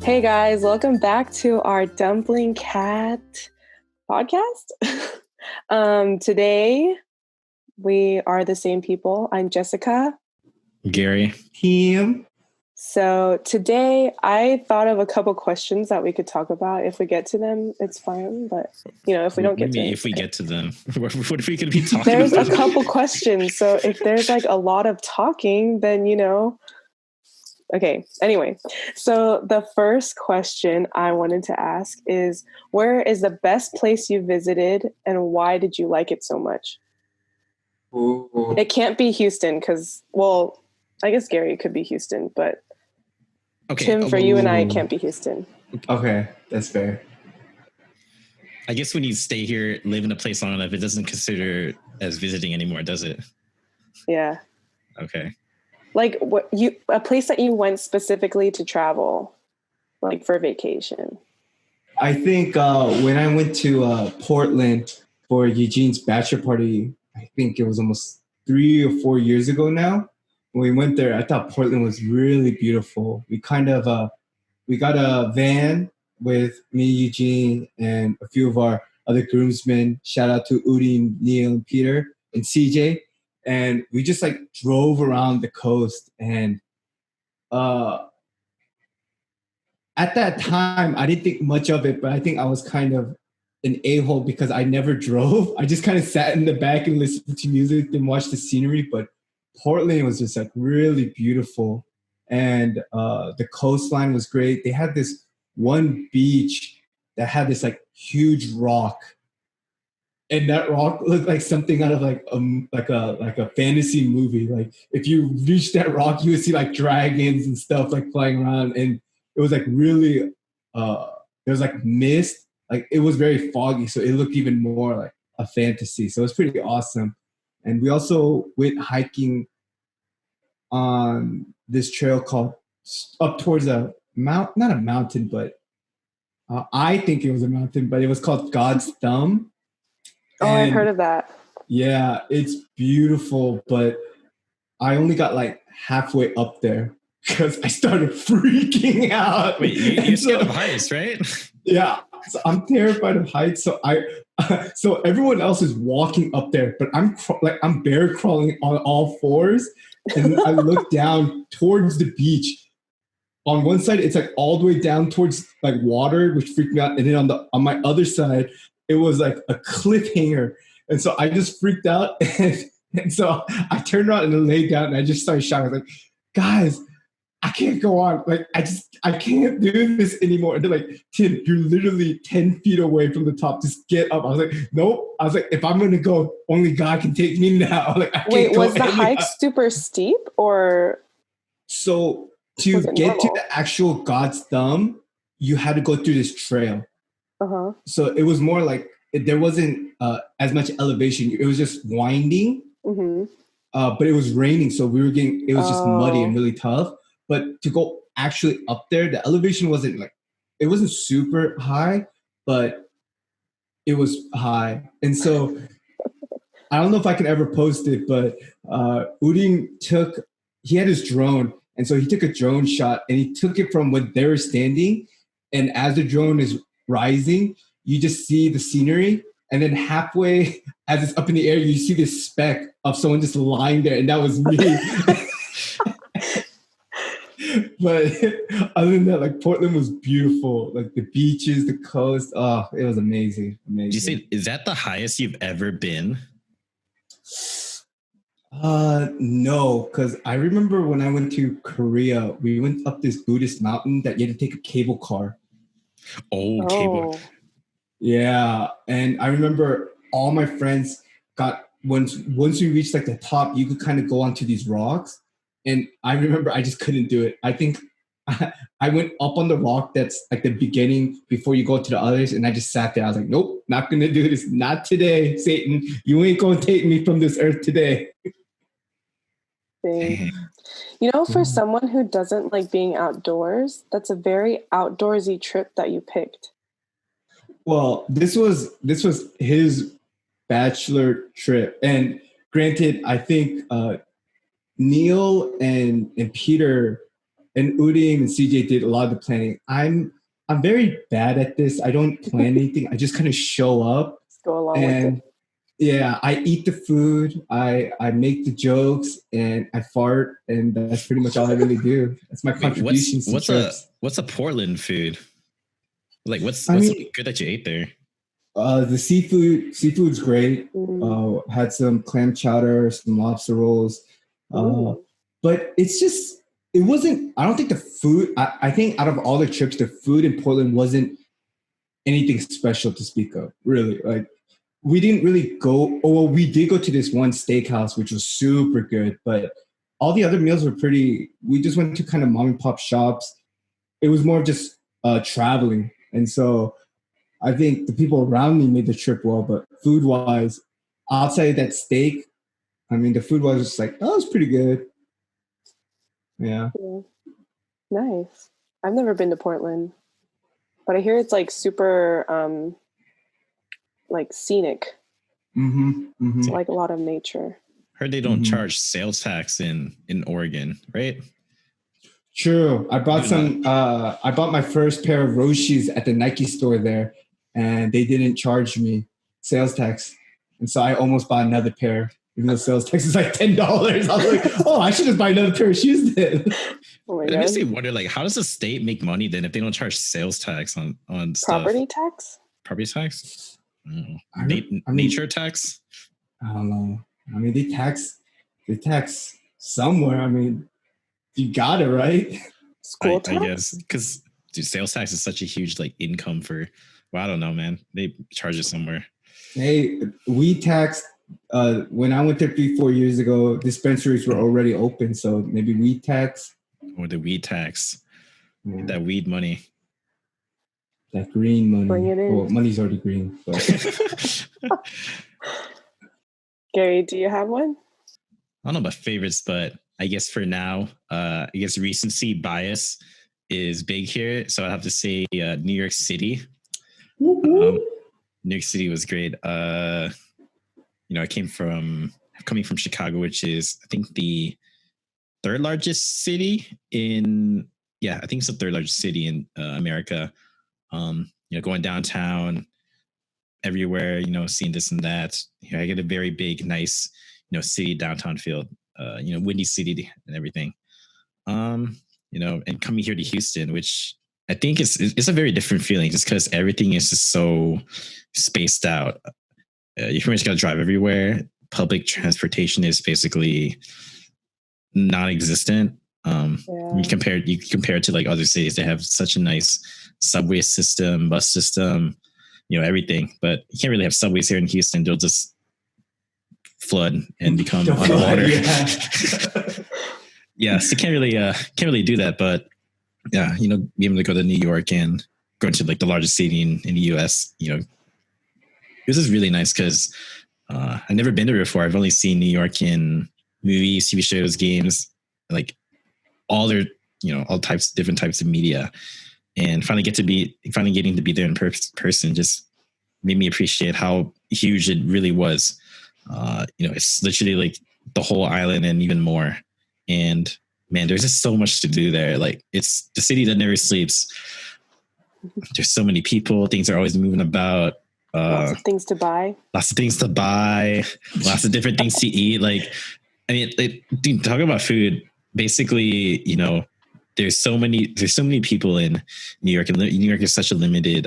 Hey guys, welcome back to our Dumpling Cat podcast. Today we are the same people. I'm Jessica. Gary. Tim. So today I thought of a couple questions that we could talk about. If we get to them, it's fine. But if we don't get to them, if we get to them, what if we could be talking? There's a couple questions. So if there's like a lot of talking, then Okay, anyway, so the first question I wanted to ask is, where is the best place you visited and why did you like it so much? Ooh. It can't be Houston because, well, I guess Gary could be Houston, but Tim, for you and I, it can't be Houston. Okay, that's fair. I guess when you stay here, live in a place long enough, it doesn't consider as visiting anymore, does it? Yeah. Okay. Like a place that you went specifically to travel, like for vacation. I think when I went to Portland for Eugene's bachelor party, I think it was almost 3 or 4 years ago now. When we went there, I thought Portland was really beautiful. We kind of we got a van with me, Eugene, and a few of our other groomsmen. Shout out to Udi, Neil, and Peter, and CJ. And we just like drove around the coast, and at that time I didn't think much of it, but I think I was kind of an a-hole because I never drove. I just kind of sat in the back and listened to music and watched the scenery. But Portland was just like really beautiful, and the coastline was great. They had this one beach that had this like huge rock. And that rock looked like something out of like a fantasy movie. Like if you reach that rock, you would see like dragons and stuff like flying around. And it was like really, there was like mist. Like it was very foggy, so it looked even more like a fantasy. So it was pretty awesome. And we also went hiking on this trail called up towards a not a mountain, but I think it was a mountain, but it was called God's Thumb. Oh, I've heard of that. Yeah, it's beautiful, but I only got like halfway up there because I started freaking out. Wait, you're scared of heights, right? Yeah, so I'm terrified of heights. So so everyone else is walking up there, but I'm bear crawling on all fours, and I look down towards the beach. On one side, it's like all the way down towards like water, which freaked me out, and then on my other side, it was like a cliffhanger. And so I just freaked out. And so I turned around and laid down and I just started shouting. I was like, guys, I can't go on. Like, I can't do this anymore. And they're like, Tim, you're literally 10 feet away from the top. Just get up. I was like, nope. I was like, if I'm going to go, only God can take me now. Like, Wait, was the hike super steep or? So to get to the actual God's Thumb, you had to go through this trail. Uh-huh. So it was more like there wasn't as much elevation. It was just winding, but it was raining, so it was just muddy and really tough. But to go actually up there, the elevation wasn't super high, but it was high. And so I don't know if I can ever post it, but Udin he had his drone, and so he took a drone shot, and he took it from where they were standing, and as the drone is rising, you just see the scenery, and then halfway as it's up in the air, you see this speck of someone just lying there, and that was me. But other than that, like Portland was beautiful, like the beaches, the coast. Oh, it was amazing. Did you say, is that the highest you've ever been? No, because I remember when I went to Korea, we went up this Buddhist mountain that you had to take a cable car. Oh, cable. Yeah, and I remember all my friends once we reached like the top, you could kind of go onto these rocks, and I remember I just couldn't do it. I think I went up on the rock that's like the beginning before you go to the others, and I just sat there. I was like, nope, not gonna do this. Not today, Satan. You ain't gonna take me from this earth today. For someone who doesn't like being outdoors, that's a very outdoorsy trip that you picked. Well, this was his bachelor trip, and granted, I think Neil and Peter and Udim and CJ did a lot of the planning. I'm very bad at this. I don't plan anything. I just kind of show up. Just go along with And it. yeah, I eat the food. I make the jokes and I fart, and that's pretty much all I really do. That's my contributions to trips. What's a Portland food? Like what's I mean, something good that you ate there? The seafood's great. Had some clam chowder, some lobster rolls. But it wasn't, I don't think the food, I think out of all the trips, the food in Portland wasn't anything special to speak of, really. Like, we didn't really go, we did go to this one steakhouse, which was super good, but all the other meals were we just went to kind of mom and pop shops. It was more of just traveling. And so I think the people around me made the trip well, but food-wise, outside of that steak, I mean, the food was just like, oh, it's pretty good. Yeah. Nice. I've never been to Portland, but I hear it's like super like scenic. Like a lot of nature. Heard they don't charge sales tax in Oregon, right? True. I bought I bought my first pair of Roshis at the Nike store there, and they didn't charge me sales tax. And so I almost bought another pair, even though sales tax is like $10. I was like, oh, I should just buy another pair of shoes then. Oh my It God. makes me wonder, like, how does the state make money then if they don't charge sales tax on stuff? Property tax? Property tax? I mean, nature tax? I don't know. I mean, they tax somewhere. I mean, you got it, right? School tax? I guess, because sales tax is such a huge like income for. Well, I don't know, man. They charge it somewhere. Hey, we taxed. When I went there 3-4 years ago, dispensaries were already open, so maybe weed tax. Or the weed tax. Get that weed money. That green money. Bring it in. Well, money's already green. But. Gary, do you have one? I don't know about favorites, but I guess for now, I guess recency bias is big here. So I have to say New York City. New York City was great. I coming from Chicago, which is I think the third largest city in America. Going downtown everywhere, seeing this and that. I get a very big, nice, city downtown feel. Windy city and everything. And coming here to Houston, which I think it's a very different feeling, just because everything is just so spaced out. You pretty much got to drive everywhere. Public transportation is basically non-existent. You compare it to like other cities. They have such a nice subway system, bus system, everything. But you can't really have subways here in Houston. They'll just flood and become underwater. So you can't really do that. But yeah, being able to go to New York and go into like the largest city in the US, this is really nice because I've never been there before. I've only seen New York in movies, TV shows, games, like all their, all different types of media. And finally getting to be there in person just made me appreciate how huge it really was. It's literally like the whole island and even more. And man, there's just so much to do there. Like, it's the city that never sleeps. There's so many people. Things are always moving about. Lots of things to buy. Lots of different things to eat. Like, I mean, talking about food, basically, there's so many people in New York, and New York is such a limited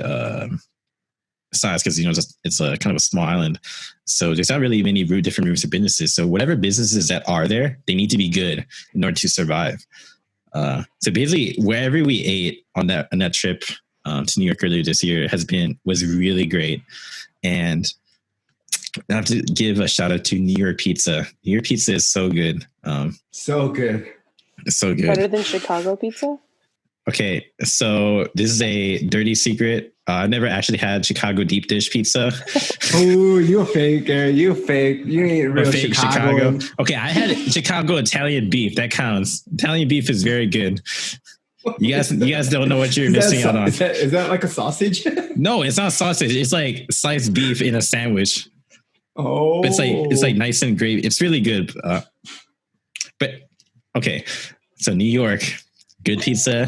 size because it's a kind of a small island, so there's not really many different routes of businesses. So whatever businesses that are there, they need to be good in order to survive. So basically, wherever we ate on that trip to New York earlier this year was really great. And I have to give a shout out to New York pizza. New York pizza is so good. So good. It's so good. Better than Chicago pizza? Okay, so this is a dirty secret. I've never actually had Chicago deep dish pizza. Oh, you a fake, Gary. You a fake. You ain't real fake Chicago. Okay, I had Chicago Italian beef. That counts. Italian beef is very good. You guys don't know what you're missing out on. Is that like a sausage? No, it's not sausage. It's like sliced beef in a sandwich. Oh, but it's like nice and gravy. It's really good. But okay, so New York, good pizza,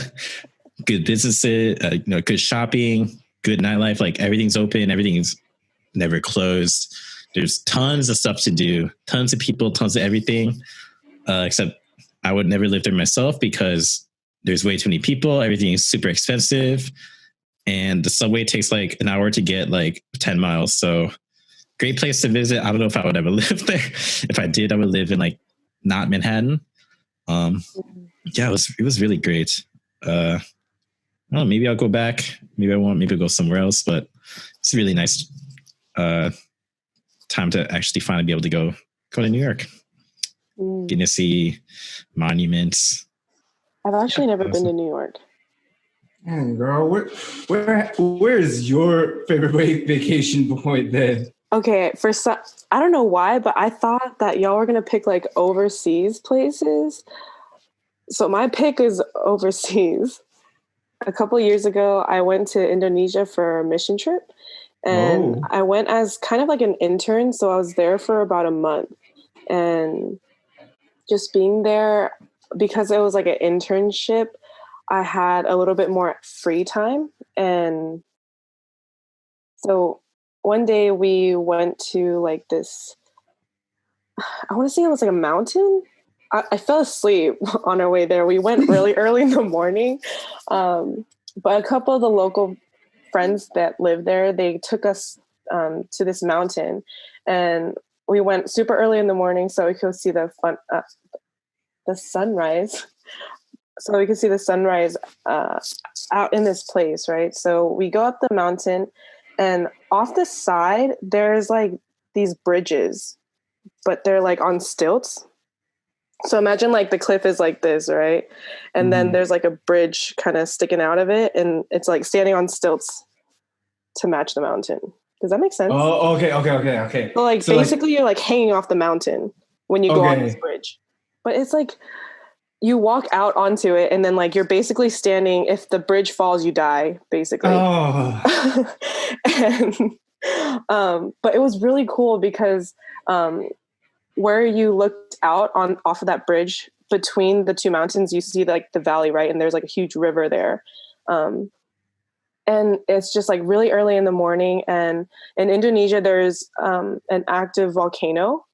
good businesses, good shopping, good nightlife. Like everything's open, everything's never closed. There's tons of stuff to do, tons of people, tons of everything. Except I would never live there myself because there's way too many people. Everything is super expensive, and the subway takes like an hour to get like 10 miles. So great place to visit. I don't know if I would ever live there. If I did, I would live in like not Manhattan. Yeah, it was really great. I don't know, maybe I'll go back. Maybe I won't. Maybe I'll go somewhere else. But it's a really nice time to actually finally be able to go to New York. Getting to see monuments. I've actually never been to New York. Man, girl, where is your favorite vacation point then? Okay, I don't know why, but I thought that y'all were gonna pick like overseas places. So my pick is overseas. A couple years ago, I went to Indonesia for a mission trip, and I went as kind of like an intern. So I was there for about a month, and just being there, because it was like an internship, I had a little bit more free time. And so one day we went to like this, I want to say it was like a mountain. I fell asleep on our way there. We went really early in the morning. But a couple of the local friends that live there, they took us to this mountain, and we went super early in the morning so we could see the sunrise. So we could see the sunrise out in this place, right? So we go up the mountain, and off the side, there's like these bridges, but they're like on stilts. So imagine like the cliff is like this, right? And then there's like a bridge kind of sticking out of it, and it's like standing on stilts to match the mountain. Does that make sense? Oh, okay. So like basically you're like hanging off the mountain when you go on this bridge. But it's like you walk out onto it, and then like you're basically standing. If the bridge falls, you die, basically. And but it was really cool because where you looked out off of that bridge between the two mountains, you see like the valley, right? And there's like a huge river there. And it's just like really early in the morning. And in Indonesia, there's an active volcano.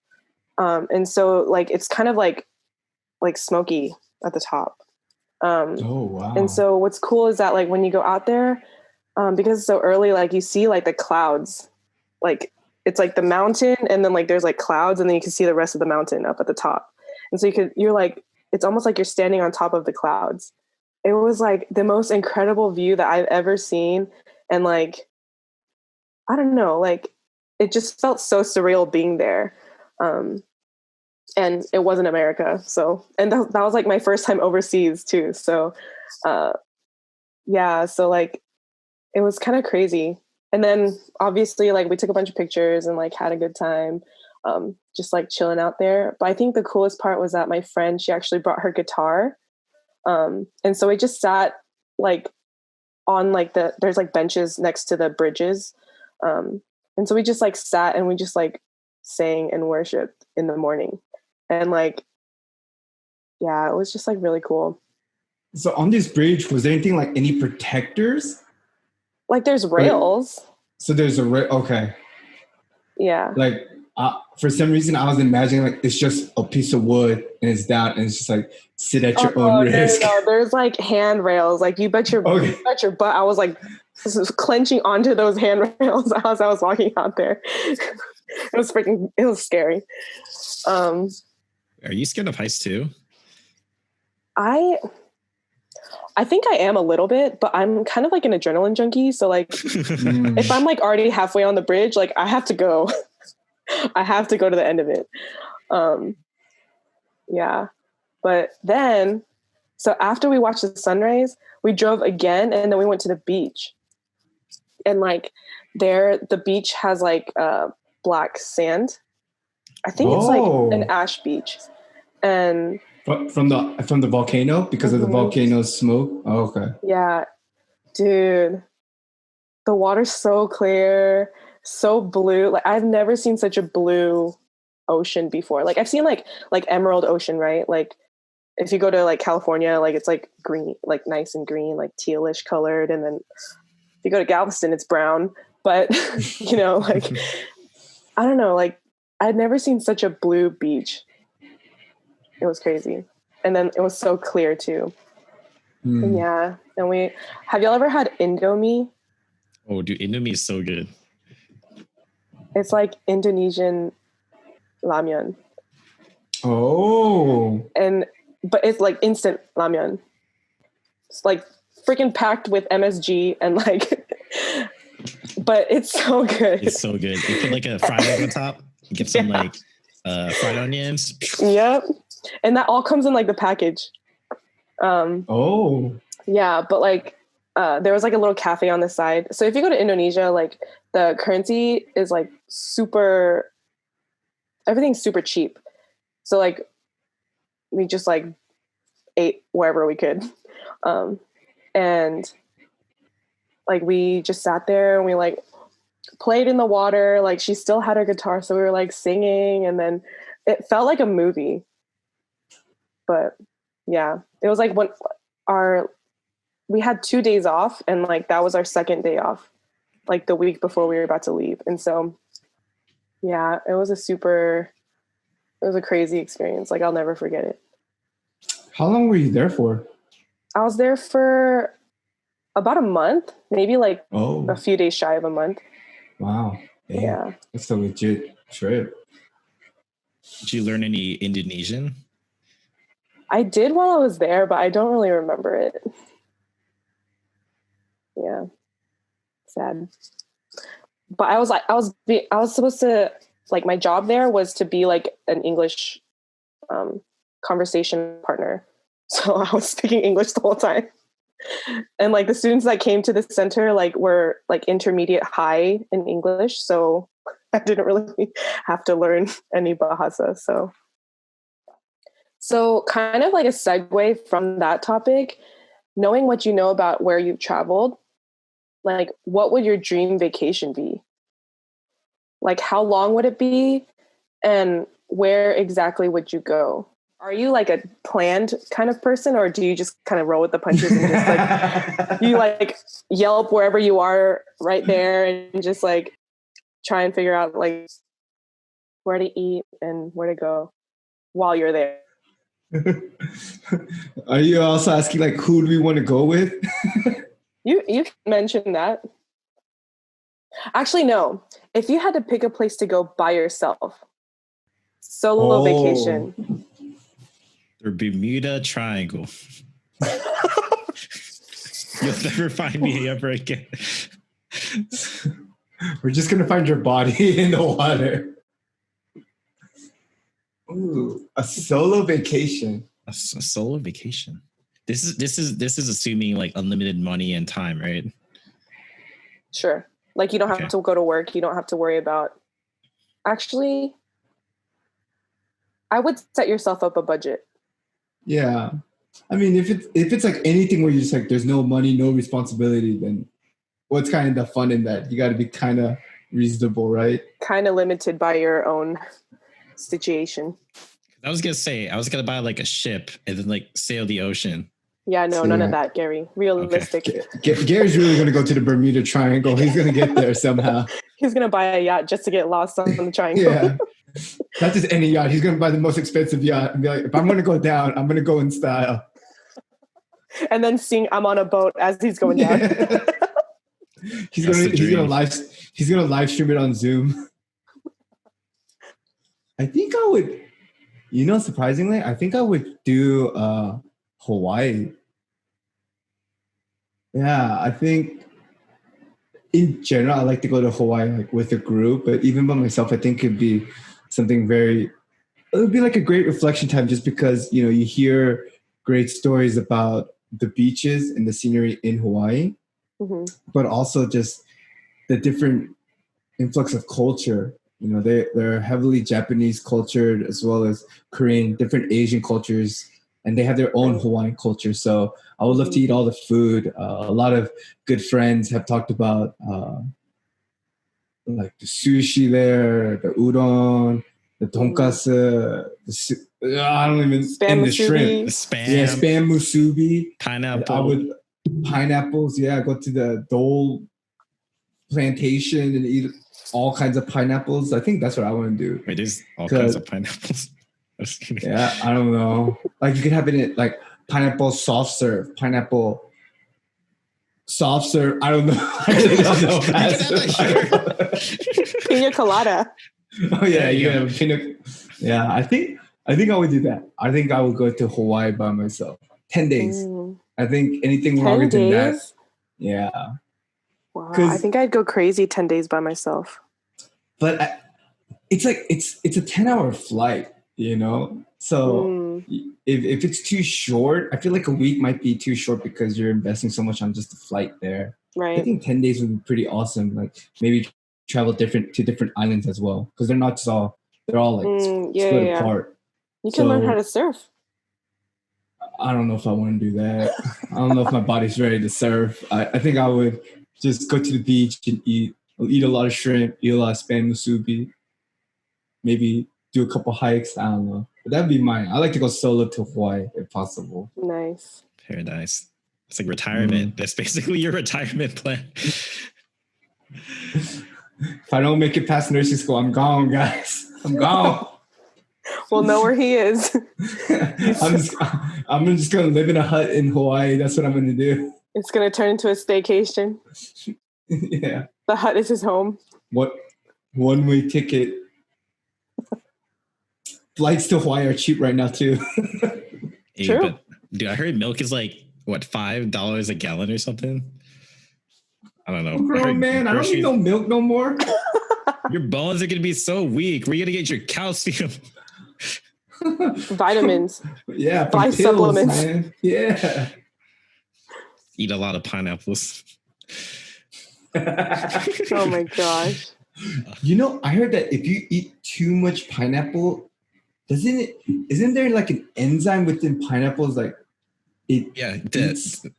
And so like it's kind of like smoky at the top. Wow. And so what's cool is that like when you go out there, because it's so early, like you see like the clouds, like it's like the mountain, and then like there's like clouds, and then you can see the rest of the mountain up at the top. And so you're like, it's almost like you're standing on top of the clouds. It was like the most incredible view that I've ever seen. And like, I don't know, like it just felt so surreal being there. And it wasn't America. So, and that was like my first time overseas too. So, yeah, so like it was kind of crazy. And then obviously like we took a bunch of pictures and like had a good time, just like chilling out there. But I think the coolest part was that my friend, she actually brought her guitar. And so we just sat like on like there's like benches next to the bridges. And so we just like sat and we just like sang and worshiped in the morning. And like, yeah, it was just like really cool. So on this bridge, was there anything like any protectors? Like there's rails. So there's a rail. Okay. Yeah. Like for some reason, I was imagining like it's just a piece of wood and it's down and it's just like sit at your own risk. No, there's like handrails. Like you bet your butt. I was like clenching onto those handrails as I was walking out there. It was scary. Are you scared of heights too? I think I am a little bit, but I'm kind of like an adrenaline junkie. So like if I'm like already halfway on the bridge, like I have to go. I have to go to the end of it. Yeah. But then, so after we watched the sunrise, we drove again and then we went to the beach. And like there, the beach has like black sand. I think it's like an ash beach. And from the volcano because of the volcano's smoke. Oh, okay. Yeah, dude, the water's so clear, so blue. Like I've never seen such a blue ocean before. Like I've seen like emerald ocean, right? Like if you go to like California, like it's like green, like nice and green, like tealish colored. And then if you go to Galveston, it's brown. But, you know, like, I don't know, like I'd never seen such a blue beach. It was crazy. And then it was so clear too. And yeah. And have y'all ever had Indomie? Oh, dude, Indomie is so good. It's like Indonesian ramyun. Oh. But it's like instant ramyun. It's like freaking packed with MSG and like, but it's so good. It's so good. You put like a fry egg on top. You get some like fried onions. Yep. And that all comes in like the package. Yeah, but like there was like a little cafe on the side. So if you go to Indonesia, like the currency is like everything's super cheap. So like we just like ate wherever we could. And like we just sat there and we like played in the water. Like she still had her guitar, so we were like singing, and then it felt like a movie. But yeah, it was like when we had 2 days off, and like that was our second day off, like the week before we were about to leave. And so yeah, it was a crazy experience. Like I'll never forget it. How long were you there for? I was there for about a month, maybe like a few days shy of a month. Wow. Damn. Yeah. That's a legit trip. Did you learn any Indonesian? I did while I was there, but I don't really remember it. Yeah. Sad. But I was supposed to, like, my job there was to be like an English conversation partner. So I was speaking English the whole time. And like the students that came to the center like were like intermediate high in English. So I didn't really have to learn any Bahasa. So kind of like a segue from that topic, knowing what you know about where you've traveled, like what would your dream vacation be? Like how long would it be? And where exactly would you go? Are you like a planned kind of person, or do you just kind of roll with the punches and just like you like Yelp wherever you are right there and just like try and figure out like where to eat and where to go while you're there? Are you also asking like who do we want to go with? You mentioned that. Actually, no. If you had to pick a place to go by yourself, solo vacation. The Bermuda Triangle. You'll never find me ever again. We're just gonna find your body in the water. Ooh, a solo vacation. A solo vacation. This is assuming like unlimited money and time, right? Sure. Like you don't have to go to work. You don't have to worry about. Actually, I would set yourself up a budget. Yeah. I mean, if it's like anything where you're just like, there's no money, no responsibility, then what's kind of the fun in that? You got to be kind of reasonable, right? Kind of limited by your own situation. I was going to say, I was going to buy like a ship and then like sail the ocean. Yeah, no, none of that, Gary. Realistic. Okay. Gary's really going to go to the Bermuda Triangle. He's going to get there somehow. He's going to buy a yacht just to get lost on the triangle. Yeah. Not just any yacht. He's going to buy the most expensive yacht and be like, if I'm going to go down, I'm going to go in style. And then sing I'm on a boat as he's going down. Yeah. he's going to live stream it on Zoom. I think I would, surprisingly, I think I would do Hawaii. Yeah, I think in general, I like to go to Hawaii like with a group, but even by myself, I think it'd be something it would be like a great reflection time just because, you hear great stories about the beaches and the scenery in Hawaii, but also just the different influx of culture. They're heavily Japanese cultured as well as Korean, different Asian cultures, and they have their own Hawaiian culture. So I would love to eat all the food. A lot of good friends have talked about like the sushi there, the udon, the tonkatsu, I don't even Spam and the musubi. shrimp. Spam. Yeah, spam musubi. Pineapple. I would pineapples. Yeah, go to the Dole plantation and eat all kinds of pineapples. I think that's what I want to do. Wait, there's all kinds of pineapples. Yeah, I don't know. Like you could have it in like pineapple soft serve, pineapple soft serve. I don't know. I really don't know. Pina colada. Oh yeah, you have a pina. Yeah, I think I would do that. I think I would go to Hawaii by myself. 10 days. I think anything 10 longer than that. days? Yeah. Wow. I think I'd go crazy 10 days by myself. But it's like it's a 10-hour flight, you know? So if it's too short, I feel like a week might be too short because you're investing so much on just the flight there. Right. I think 10 days would be pretty awesome. Like maybe travel to different islands as well. Because they're not just all they're all like split apart. You can learn how to surf. I don't know if I want to do that. I don't know if my body's ready to surf. I think I would just go to the beach and eat a lot of shrimp, eat a lot of spam musubi, maybe do a couple hikes. I don't know. But that'd be mine. I like to go solo to Hawaii if possible. Nice. Paradise. It's like retirement. That's basically your retirement plan. If I don't make it past nursing school, I'm gone, guys. I'm gone. We'll know where he is. I'm just gonna live in a hut in Hawaii. That's what I'm gonna do. It's gonna turn into a staycation. Yeah. The hut is his home. What one-way ticket? Flights to Hawaii are cheap right now too. True. But, dude, I heard milk is like what $5 a gallon or something. I don't know. Oh man, I don't need no milk no more. Your bones are gonna be so weak. Where are you gonna get your calcium? Vitamins. Yeah, buy pills, supplements. Man. Yeah. Eat a lot of pineapples. Oh my gosh. You know, I heard that if you eat too much pineapple, isn't there like an enzyme within pineapples like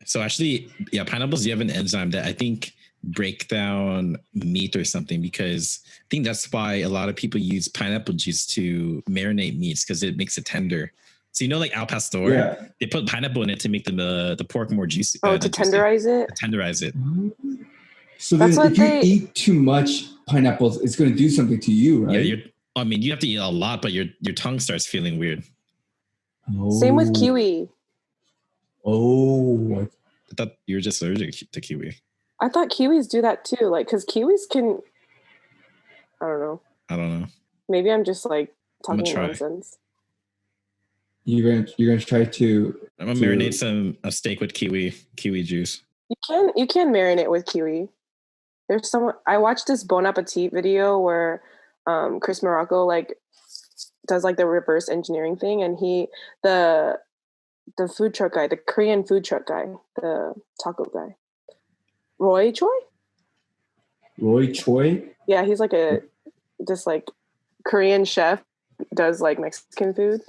so actually, pineapples, you have an enzyme that I think break down meat or something, because I think that's why a lot of people use pineapple juice to marinate meats because it makes it tender. So like al pastor, they put pineapple in it to make the pork more juicy. To tenderize it? To tenderize it. So then if you eat too much pineapples, it's going to do something to you, right? Yeah, you have to eat a lot, but your tongue starts feeling weird. Same with kiwi. Oh. I thought you were just allergic to kiwi. I thought kiwis do that too. Like, because kiwis can... I don't know. Maybe I'm just like talking nonsense. You're gonna try to... I'm gonna marinate a steak with kiwi juice. You can marinate with kiwi. There's someone... I watched this Bon Appétit video where Chris Morocco does the reverse engineering thing, and the food truck guy, the Korean food truck guy, the taco guy, Roy Choi. Yeah, he's this Korean chef, does Mexican food,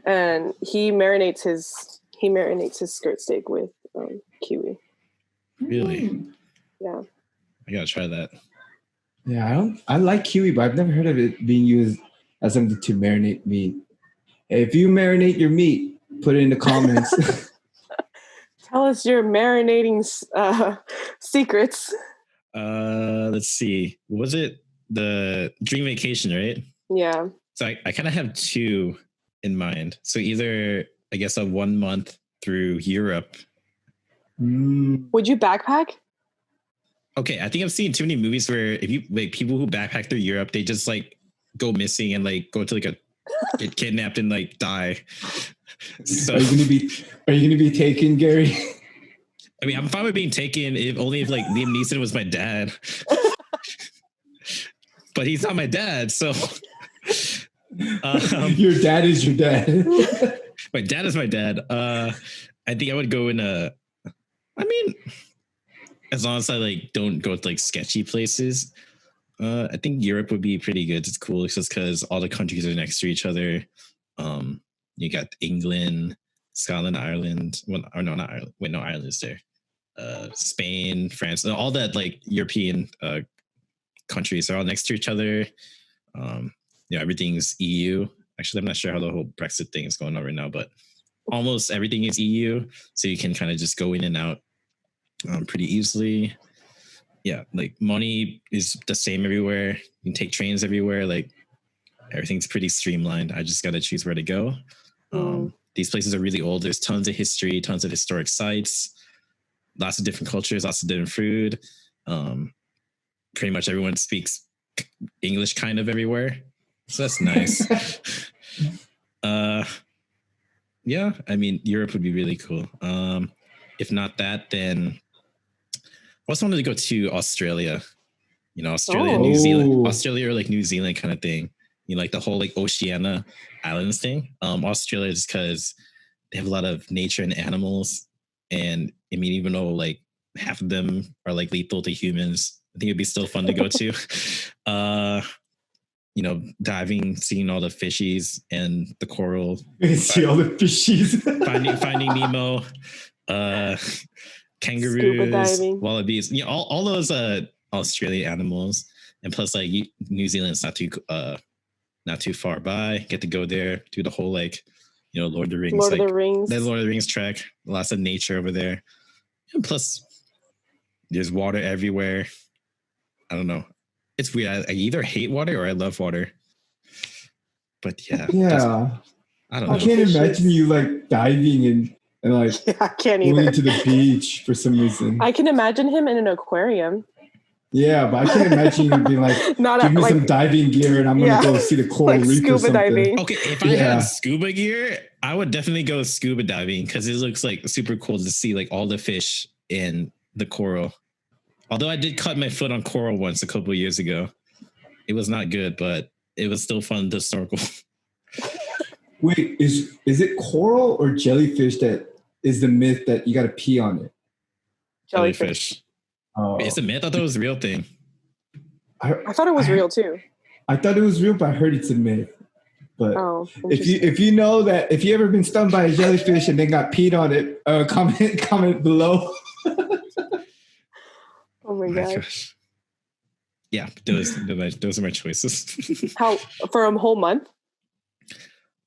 and he marinates his skirt steak with kiwi. Really? Yeah. I gotta try that. Yeah, I like kiwi, but I've never heard of it being used as something to marinate meat. If you marinate your meat, put it in the comments. Tell us your marinating secrets. Let's see. Was it the dream vacation, right? Yeah. So I kind of have two in mind. So either, I guess, a 1 month through Europe. Would you backpack? Okay, I think I've seen too many movies where if you people who backpack through Europe, they just go missing and go to get kidnapped and die. So Are you gonna be taken, Gary? I mean, I'm fine with being taken if Liam Neeson was my dad. But he's not my dad, so your dad is your dad. My dad is my dad. I think I would go in as long as I don't go to sketchy places. I think Europe would be pretty good. It's cool. It's just because all the countries are next to each other. You got England, Scotland, Ireland. Well, or no, not Ireland. Wait, no, Ireland is there. Spain, France, all that European countries are all next to each other. Everything's EU. Actually, I'm not sure how the whole Brexit thing is going on right now, but almost everything is EU, so you can kind of just go in and out pretty easily. Yeah, like money is the same everywhere. You can take trains everywhere. Like everything's pretty streamlined. I just got to choose where to go. These places are really old. There's tons of history, tons of historic sites, lots of different cultures, lots of different food. Pretty much everyone speaks English kind of everywhere. So that's nice. Yeah, I mean, Europe would be really cool. If not that, then I also wanted to go to Australia. You know, Australia, New Zealand, Australia or like New Zealand kind of thing. You know, like the whole like Oceania Islands thing. Australia just because they have a lot of nature and animals. And I mean, even though like half of them are like lethal to humans, I think it'd be still fun to go to. You know, diving, seeing all the fishies and the coral. See all the fishies. finding Nemo. Kangaroos, wallabies, you know, all those Australian animals, and plus like New Zealand's not too far by. Get to go there, do the whole like, you know, Lord of the Rings, the Lord of the Rings trek. Lots of nature over there, and plus there's water everywhere. I don't know. It's weird. I either hate water or I love water. But yeah, I don't know. I can't imagine you like diving and like I can't going to the beach for some reason. I can imagine him in an aquarium. Yeah, but I can't imagine you being like, give me some diving gear and I'm going to go see the coral like reef or something. Diving. Okay, if I had scuba gear, I would definitely go scuba diving because it looks like super cool to see like all the fish in the coral. Although I did cut my foot on coral once a couple of years ago. It was not good, but it was still fun to snorkel. Wait, is it coral or jellyfish that is the myth that you got to pee on it? Jellyfish. Oh. It's a myth. I thought it was a real thing. I thought it was real too. I thought it was real, but I heard it's a myth. But if you know that, if you ever been stung by a jellyfish and then got peed on it, comment below. Oh my gosh. Yeah, those are my choices. How for a whole month?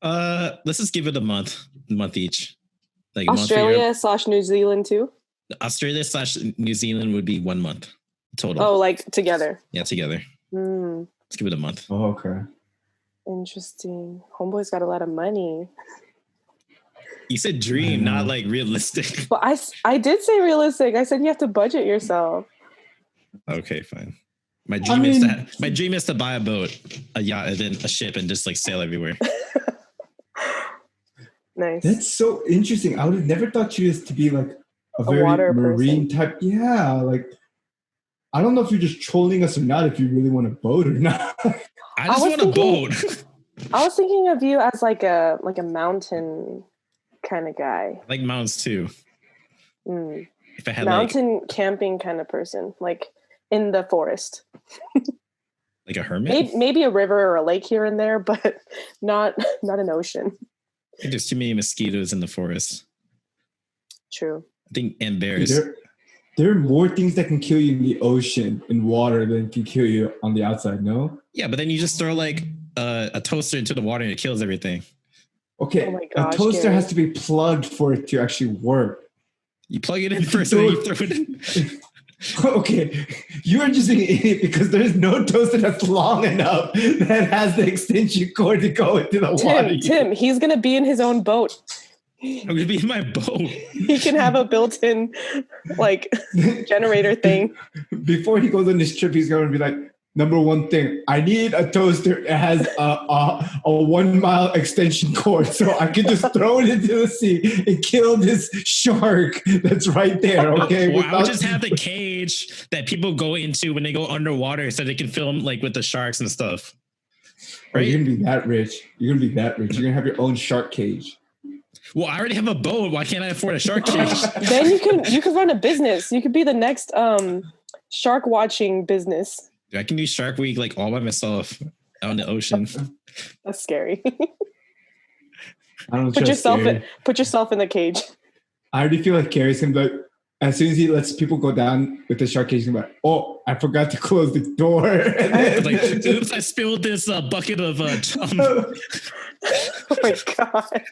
Let's just give it a month each. Like Australia/New Zealand too. Australia/New Zealand would be 1 month total. Oh, like together. Yeah, together. Let's give it a month. Oh, okay. Interesting. Homeboy's got a lot of money. You said dream, not like realistic. But I did say realistic. I said you have to budget yourself. Okay, fine. My dream is to buy a boat, a yacht, and then a ship, and just like sail everywhere. Nice. That's so interesting. I would have never thought you to be like a very marine person. Type. Yeah, like I don't know if you're just trolling us or not. If you really want a boat or not. I just want a boat. I was thinking of you as like a mountain kind of guy. I like mountains too. If I had mountain camping kind of person, like in the forest. Like a hermit? Maybe a river or a lake here and there, but not an ocean. I think there's too many mosquitoes in the forest. True. I think and bears. There are more things that can kill you in the ocean and water than can kill you on the outside, no? Yeah, but then you just throw like a toaster into the water and it kills everything. Okay, oh my gosh, a toaster Gary. has to be plugged for it to actually work. You plug it in first and then you throw it in. Okay, you are just being an idiot because there's no toaster that's long enough that has the extension cord to go into the water. Tim, he's going to be in his own boat. I'm going to be in my boat. He can have a built-in like generator thing. Before he goes on this trip, he's going to be like, number one thing, I need a toaster that has a 1 mile extension cord so I can just throw it into the sea and kill this shark that's right there, okay? Well, I would just have the cage that people go into when they go underwater so they can film like with the sharks and stuff. Right? Oh, you're going to be that rich. You're going to have your own shark cage. Well, I already have a boat. Why can't I afford a shark cage? Then you can run a business. You could be the next shark watching business. I can do Shark Week like all by myself out in the ocean. That's scary. I don't put yourself in the cage. I already feel like Carrie's gonna be like, as soon as he lets people go down with the shark cage, he's like, oh, I forgot to close the door. And then, like, oops, I spilled this bucket of chum. Oh my God.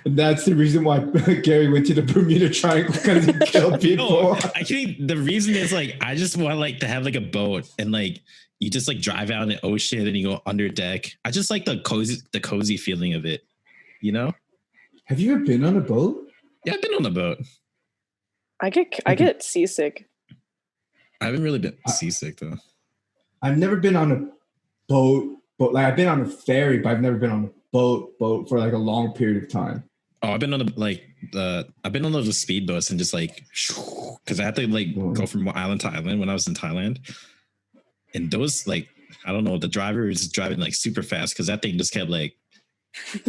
That's the reason why Gary went to the Bermuda Triangle, because he killed people. No, actually, the reason is like I just want like to have like a boat and like you just like drive out in the ocean and you go under deck. I just like the cozy feeling of it, you know? Have you ever been on a boat? Yeah, I've been on a boat. I get seasick. I haven't really been seasick though. I've never been on a boat, but like I've been on a ferry, but I've never been on a boat for like a long period of time. Oh, I've been on I've been on those speedboats and just like, because I had to like go from island to island when I was in Thailand, and those like I don't know, the driver was driving like super fast because that thing just kept like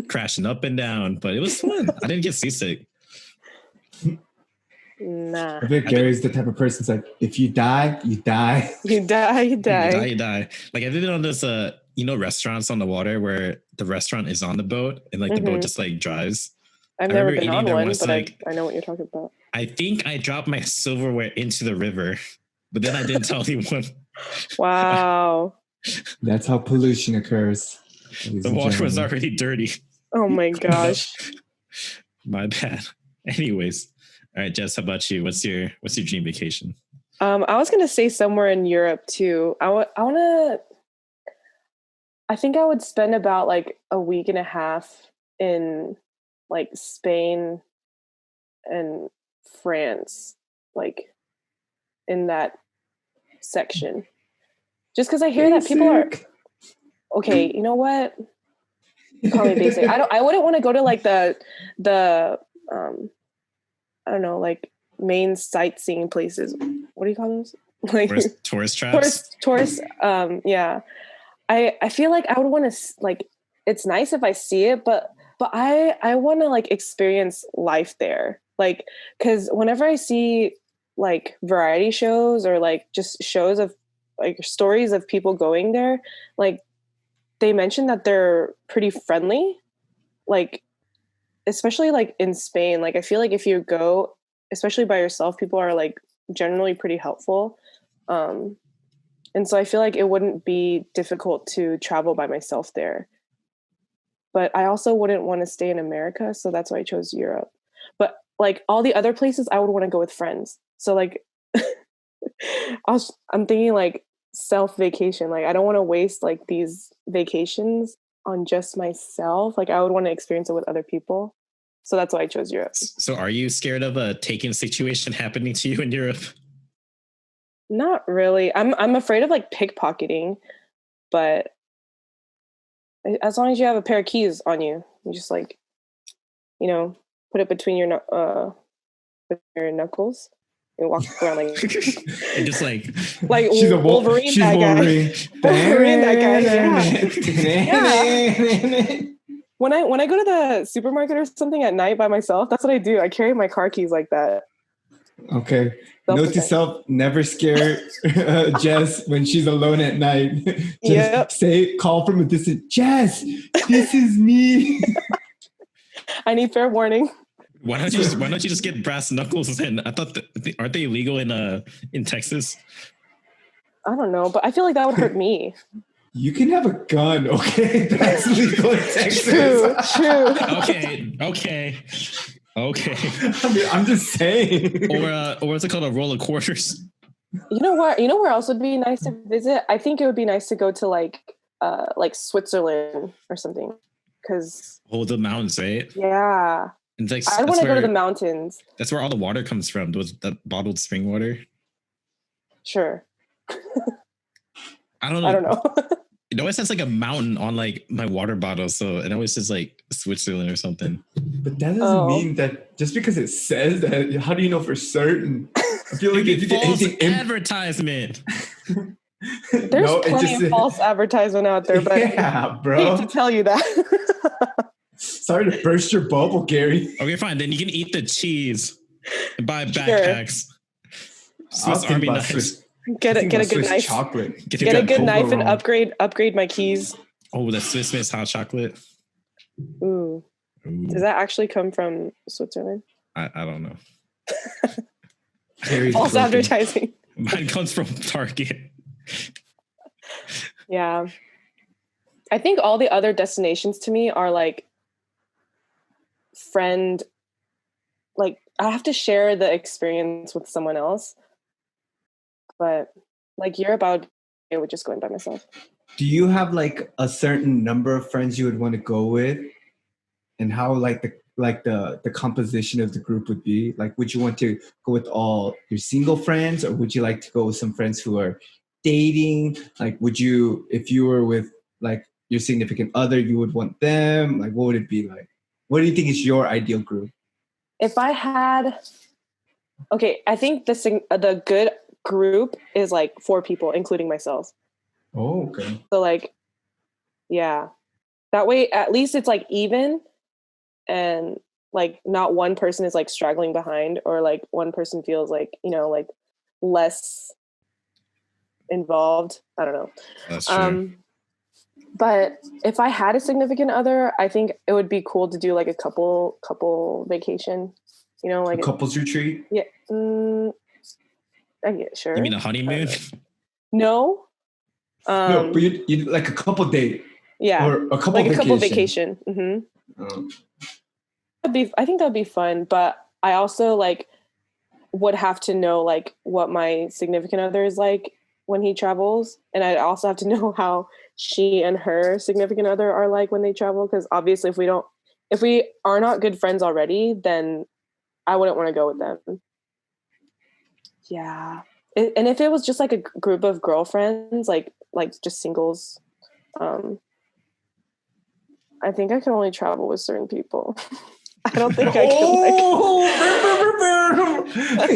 crashing up and down, but it was fun. I didn't get seasick. Nah. I think Gary's the type of person that's like, if you die, you die. You die. You die. Like I've been on this restaurants on the water where the restaurant is on the boat and like the boat just like drives. I've never been on one, but I know what you're talking about. I think I dropped my silverware into the river, but then I didn't tell anyone. Wow. That's how pollution occurs. The water was already dirty. Oh my gosh. My bad. Anyways, all right, Jess, how about you? What's your dream vacation? I was gonna say somewhere in Europe too. I think I would spend about like a week and a half in like Spain and France, like in that section. Just because I hear that people are okay. You know what? Call me basic. I wouldn't want to go to like the I don't know, like main sightseeing places. What do you call those? Like tourist traps. Tourist. Yeah. I feel like I would want to like. It's nice if I see it, but I want to like experience life there. Like, because whenever I see like variety shows or like just shows of like stories of people going there, like they mention that they're pretty friendly, like especially like in Spain. Like I feel like if you go, especially by yourself, people are like generally pretty helpful. And so I feel like it wouldn't be difficult to travel by myself there. But I also wouldn't want to stay in America, so that's why I chose Europe. But like all the other places, I would want to go with friends. So like I'm thinking like self vacation. Like I don't want to waste like these vacations on just myself. Like I would want to experience it with other people. So that's why I chose Europe. So are you scared of a taken situation happening to you in Europe? Not really. I'm afraid of like pickpocketing, but as long as you have a pair of keys on you, you just like, you know, put it between your knuckles and walk around like and just like she's Wolverine. She's that Wolverine. Guy. Wolverine, that guy. Yeah. When I go to the supermarket or something at night by myself, that's what I do. I carry my car keys like that. Okay. Note to self: never scare Jess when she's alone at night. Just call from a distance. Jess, this is me. I need fair warning. Why don't you just get brass knuckles? Then I thought aren't they illegal in Texas? I don't know, but I feel like that would hurt me. You can have a gun, okay? That's legal in Texas. True. Okay. I mean, I'm just saying. Or what's it called? A roll of quarters. You know where else would be nice to visit? I think it would be nice to go to like Switzerland or something. Cause the mountains, right? Yeah. Like, I want to go to the mountains. That's where all the water comes from. The bottled spring water. Sure. I don't know. It always has like a mountain on like my water bottle, so it always says like Switzerland or something. But that doesn't mean that just because it says that. How do you know for certain? I feel like if you get anything advertisement. There's plenty of false advertisement out there, but yeah, bro. I hate to tell you that. Sorry to burst your bubble, Gary. Okay, fine. Then you can eat the cheese and buy backpacks. Swiss Army knives. Get a good knife. Chocolate. Get a good knife and upgrade my keys. Oh, the Swiss Miss hot chocolate. Ooh. Ooh, Does that actually come from Switzerland? I don't know. False advertising. Mine comes from Target. Yeah. I think all the other destinations to me are like friend, like I have to share the experience with someone else. But like Europe, I would just go in by myself. Do you have like a certain number of friends you would want to go with, and how like the composition of the group would be? Like, would you want to go with all your single friends, or would you like to go with some friends who are dating? Like, would you, if you were with like your significant other, you would want them? Like, what would it be like? What do you think is your ideal group? If I had, okay, I think the good group is like 4 people, including myself. Oh, okay. So like, yeah, that way at least it's like even, and like not one person is like straggling behind, or like one person feels like, you know, like less involved. I don't know. That's true. But if I had a significant other, I think it would be cool to do like a couple vacation, you know, like a couples retreat. Yeah. Yeah, sure. You mean a honeymoon? No. No, but you like a couple date. Yeah. Or a couple like vacation. A couple vacation. Mm-hmm. I think that'd be fun, but I also like would have to know like what my significant other is like when he travels, and I'd also have to know how she and her significant other are like when they travel, because obviously if we are not good friends already, then I wouldn't want to go with them. Yeah. And if it was just like a group of girlfriends, like just singles, I think I can only travel with certain people. I don't think I can.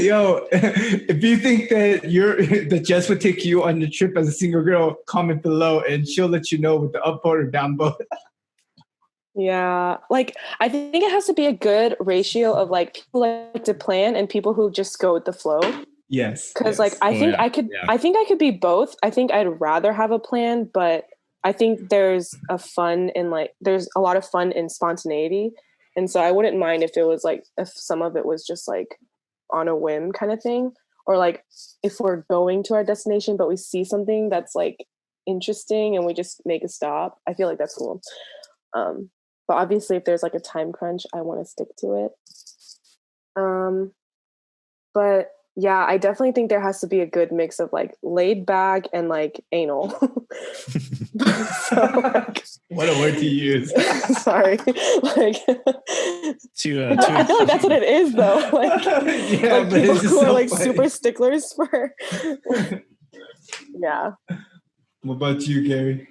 Yo, if you think that Jess would take you on the trip as a single girl, comment below and she'll let you know with the up vote or down vote. Yeah, like I think it has to be a good ratio of like people like to plan and people who just go with the flow. Yes, because like I think I could be both. I think I'd rather have a plan, but I think there's a lot of fun in spontaneity, and so I wouldn't mind if it was like if some of it was just like on a whim kind of thing, or like if we're going to our destination but we see something that's like interesting and we just make a stop. I feel like that's cool. But obviously if there's like a time crunch, I want to stick to it. But yeah, I definitely think there has to be a good mix of like laid back and like anal. So, like, what a word to use. Sorry. Like I feel like that's what it is though. Like, yeah, like people who are like super sticklers for yeah. What about you, Gary?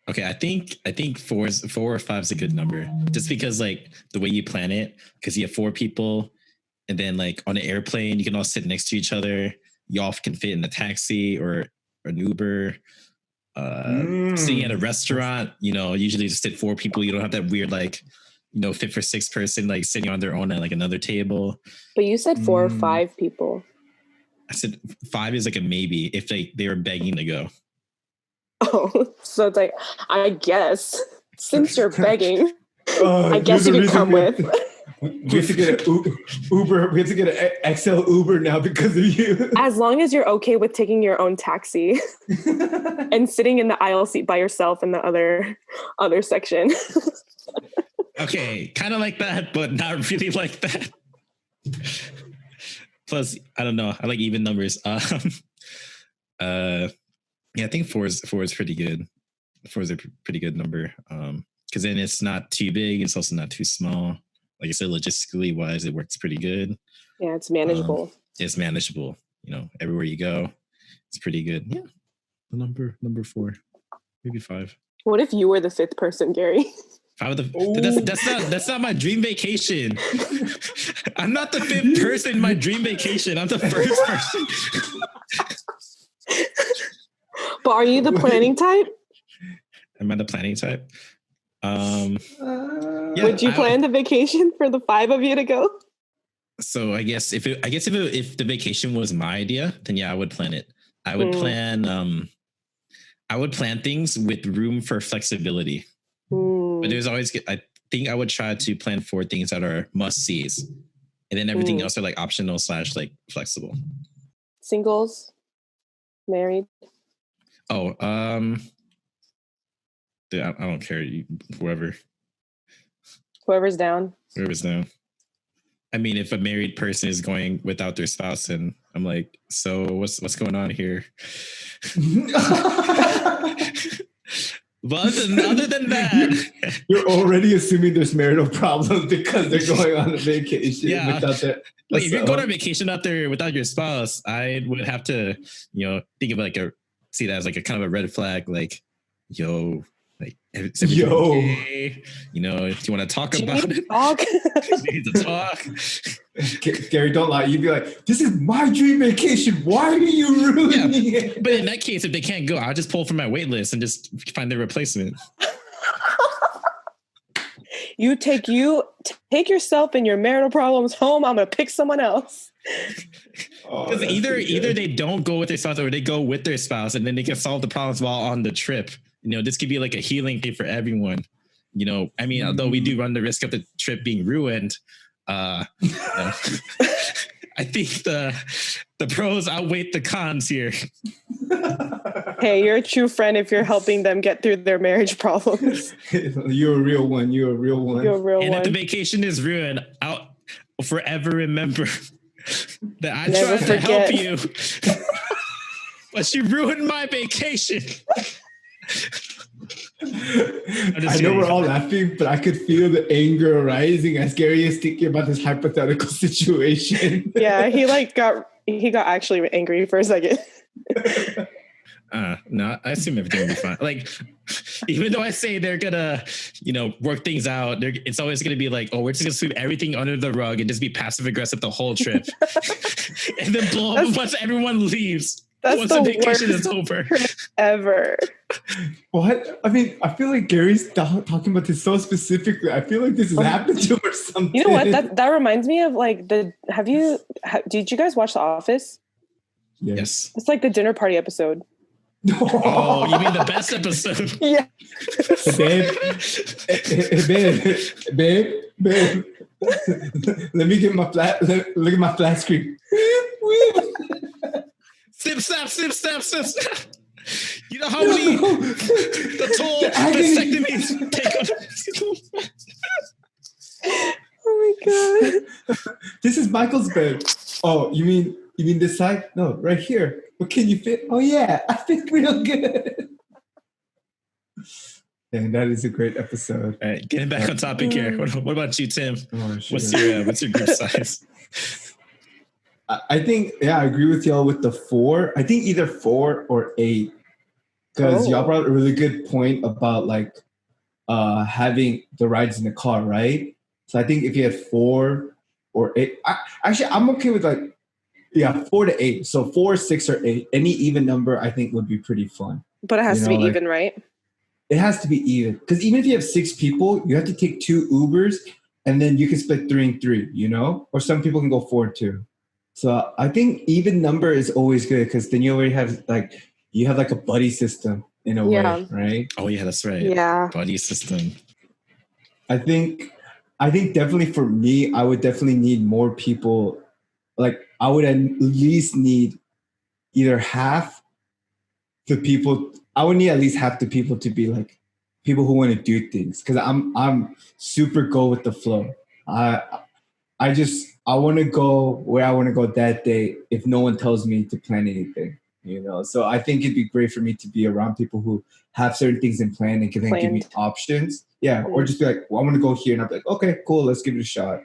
Okay, I think 4 or 5 is a good number, just because like the way you plan it, because you have 4 people, and then like on an airplane you can all sit next to each other. You all can fit in a taxi or an Uber. Sitting at a restaurant, you know, usually just sit 4 people. You don't have that weird like, you know, fit for 6 person like sitting on their own at like another table. But you said 4 or 5 people. I said 5 is like a maybe if they were begging to go. Oh, so it's like, I guess since you're begging, I guess you can come with. We have to get an Uber. We have to get an XL Uber now because of you. As long as you're okay with taking your own taxi and sitting in the aisle seat by yourself in the other section. Okay, kind of like that, but not really like that. Plus, I don't know. I like even numbers. Yeah, I think 4 is pretty good. 4 is a pretty good number. Because then it's not too big. It's also not too small. Like I said, logistically wise, it works pretty good. Yeah, it's manageable. It's manageable. You know, everywhere you go, it's pretty good. Yeah, number 4, maybe 5. What if you were the 5th person, Gary? That's not my dream vacation. I'm not the 5th person in my dream vacation. I'm the first person. But are you the planning type? Am I the planning type? Yeah, would you plan the vacation for the 5 of you to go? So I guess if the vacation was my idea, then yeah, I would plan it. I would plan things with room for flexibility. But there's always think I would try to plan 4 things that are must-sees. And then everything else are like optional / like flexible. Singles, married. Oh, dude, I don't care. Whoever's down. Whoever's down. I mean, if a married person is going without their spouse, and I'm like, so what's going on here? But other than that, you're already assuming there's marital problems because they're going on a vacation without their. Like if you're going on vacation out there without your spouse, I would have to, think of like see that as like a kind of a red flag. Like, yo, like, if you want to talk about it, you need to talk. Gary, don't lie. You'd be like, this is my dream vacation. Why are you ruining it? But in that case, if they can't go, I'll just pull from my wait list and just find their replacement. You take yourself and your marital problems home. I'm gonna pick someone else. Because either they don't go with their spouse or they go with their spouse, and then they can solve the problems while on the trip. This could be like a healing thing for everyone. I mean, although we do run the risk of the trip being ruined, I think the pros outweigh the cons here. Hey, you're a true friend if you're helping them get through their marriage problems. You're a real one. And if the vacation is ruined, I'll forever remember that I tried to help you, but you ruined my vacation. I know we're all laughing, but I could feel the anger rising as Gary is thinking about this hypothetical situation. Yeah, he got actually angry for a second. No, I assume everything will be fine. Like, even though I say they're gonna, work things out, it's always gonna be like, oh, we're just gonna sweep everything under the rug and just be passive aggressive the whole trip, and then blow up once everyone leaves. Once the vacation is over. Ever. What? I mean, I feel like Gary's talking about this so specifically. I feel like this has happened to him or something. You know what? That reminds me of like did you guys watch The Office? Yes. It's like the dinner party episode. Oh, you mean the best episode? Yeah. Babe. Let me get my flat. Look at my flat screen. Sip, snap. You know how many the toll vasectomies take on? Oh my god! This is Michael's bed. Oh, you mean this side? No, right here. But can you fit? Oh yeah, I fit real good. And that is a great episode. All right, getting back on topic here. What about you, Tim? Oh, sure. What's your group size? I think, I agree with y'all with the 4. I think either 4 or 8. Because y'all brought a really good point about like having the rides in the car, right? So I think if you had 4 or 8, I'm okay with 4 to 8. So 4, 6, or 8. Any even number I think would be pretty fun. But it has to be even, right? It has to be even. Because even if you have 6 people, you have to take 2 Ubers and then you can split 3 and 3, Or some people can go 4 and 2. So I think even number is always good because then you already have a buddy system in a way, right? Oh yeah, that's right. Yeah, buddy system. I think definitely for me, I would definitely need more people. Like I would at least need either half the people. I would need at least half the people to be like people who want to do things because I'm super go with the flow. I want to go where I want to go that day if no one tells me to plan anything, So I think it'd be great for me to be around people who have certain things in plan and can then give me options. Yeah, or just be like, well, I want to go here. And I'll be like, okay, cool, let's give it a shot.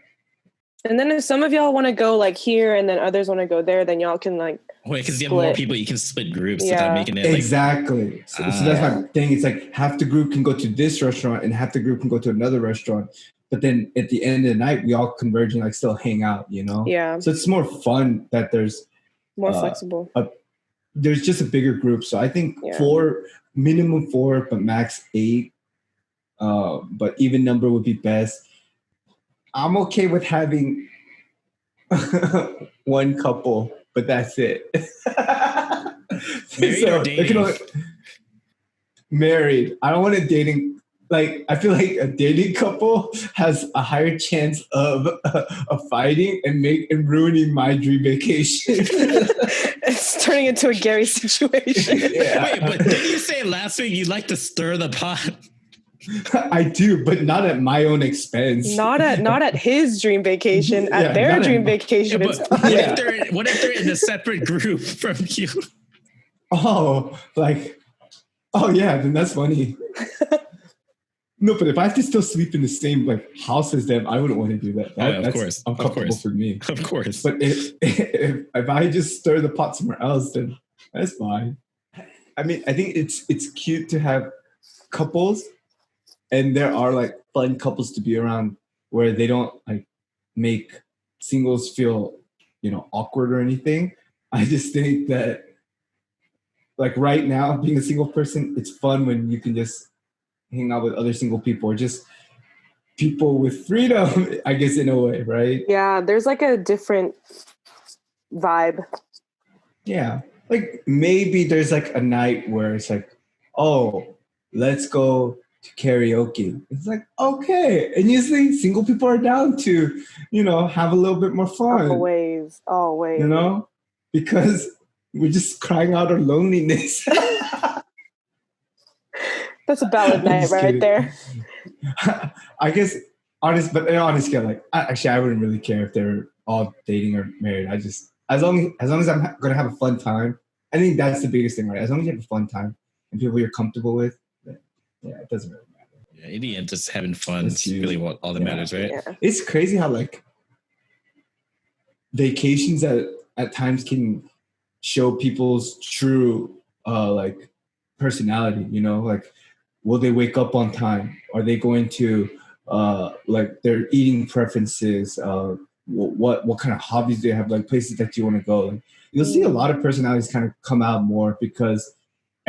And then if some of y'all want to go like here and then others want to go there, then y'all can like because you have more people, you can split groups without making it exactly. So that's my thing. It's like half the group can go to this restaurant and half the group can go to another restaurant. But then at the end of the night, we all converge and still hang out, Yeah. So it's more fun that there's more flexible. There's just a bigger group. So I think 4, minimum 4, but max 8. But even number would be best. I'm okay with having one couple, but that's it. Married or dating? Married. I don't want a dating like I feel like a dating couple has a higher chance of fighting and ruining my dream vacation. It's turning into a Gary situation. Yeah. Wait, but didn't you say last week you like to stir the pot? I do, but not at my own expense. Not at his dream vacation, at Yeah, their not at dream my- vacation. Yeah, It's but fine. what if they're in a separate group from you? Oh, like, oh yeah, then that's funny. No, but if I have to still sleep in the same like house as them, I wouldn't want to do that. Of That's course, uncomfortable for me. Of course. But if I just stir the pot somewhere else, then that's fine. I mean, I think it's cute to have couples, and there are like fun couples to be around where they don't like make singles feel, awkward or anything. I just think that like right now, being a single person, it's fun when you can just hang out with other single people or just people with freedom, I guess, in a way, right? Yeah, there's like a different vibe. Yeah. Like maybe there's like a night where it's like, oh, let's go to karaoke. It's like, okay. And usually single people are down to, have a little bit more fun. Always. Because we're just crying out our loneliness. That's a ballad night right there. I guess honestly, like I wouldn't really care if they're all dating or married. I just as long as I'm gonna have a fun time, I think that's the biggest thing, right? As long as you have a fun time and people you're comfortable with, then, yeah, it doesn't really matter. Yeah, in the end, just having fun is really what all that matters, right? Yeah. It's crazy how like vacations at times can show people's true like personality. Like will they wake up on time? Are they going to like their eating preferences? What kind of hobbies do they have? Like places that you want to go. Like, you'll see a lot of personalities kind of come out more because